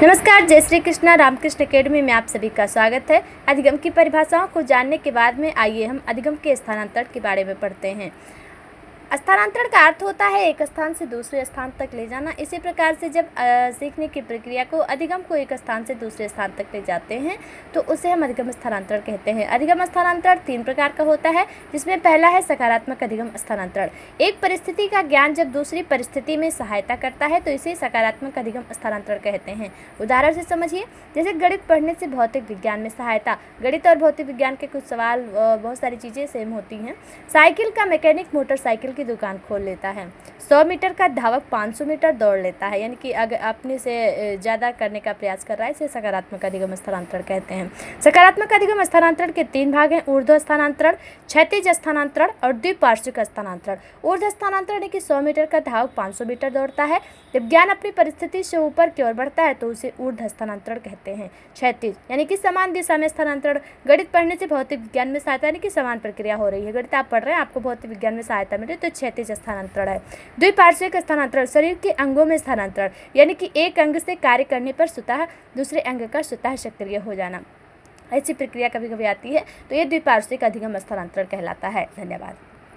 नमस्कार, जय श्री कृष्णा। रामकृष्ण अकेडमी में आप सभी का स्वागत है। अधिगम की परिभाषाओं को जानने के बाद में आइए हम अधिगम के स्थानांतरण के बारे में पढ़ते हैं। स्थानांतरण का अर्थ होता है एक स्थान से दूसरे स्थान तक ले जाना। इसी प्रकार से जब सीखने की प्रक्रिया को अधिगम को एक स्थान से दूसरे स्थान तक ले जाते हैं तो उसे हम अधिगम स्थानांतरण कहते हैं। अधिगम स्थानांतरण 3 प्रकार का होता है, जिसमें पहला है सकारात्मक अधिगम स्थानांतरण। एक परिस्थिति का ज्ञान जब दूसरी परिस्थिति में सहायता करता है तो इसे सकारात्मक अधिगम स्थानांतरण कहते हैं। उदाहरण से समझिए, जैसे गणित पढ़ने से भौतिक विज्ञान में सहायता। गणित और भौतिक विज्ञान के कुछ सवाल, बहुत सारी चीज़ें सेम होती हैं। साइकिल का मैकेनिक मोटरसाइकिल की दुकान खोल लेता है। 100 मीटर का धावक 500 मीटर दौड़ लेता है, यानी कि अगर अपने से ज़्यादा करने का प्रयास कर रहा है, इसे सकारात्मक अधिगम स्थानांतरण कहते हैं। सकारात्मक अधिगम स्थानांतरण के 3 भाग हैं: ऊर्ध्व स्थानांतरण, क्षैतिज स्थानांतरण और द्विपार्श्विक स्थानांतरण। ऊर्ध्व स्थानांतरण यानी कि 100 मीटर का धावक 500 मीटर दौड़ता है। जब ज्ञान अपनी परिस्थिति से ऊपर की ओर बढ़ता है तो उसे ऊर्ध्व स्थानांतरण कहते हैं। क्षैतिज यानी कि समान दिशा में स्थानांतरण। गणित पढ़ने से भौतिक विज्ञान में सहायता, यानी कि समान प्रक्रिया हो रही है। गणित आप पढ़ रहे हैं, आपको भौतिक विज्ञान में सहायता मिले तो क्षैतिज स्थानांतरण है। द्विपार्श्विक स्थानांतरण, शरीर के अंगों में स्थानांतरण, यानी कि एक अंग से कार्य करने पर स्वतः दूसरे अंग का स्वतः सक्रिय हो जाना। ऐसी प्रक्रिया कभी कभी आती है तो ये द्विपार्श्विक अधिगम स्थानांतरण कहलाता है। धन्यवाद।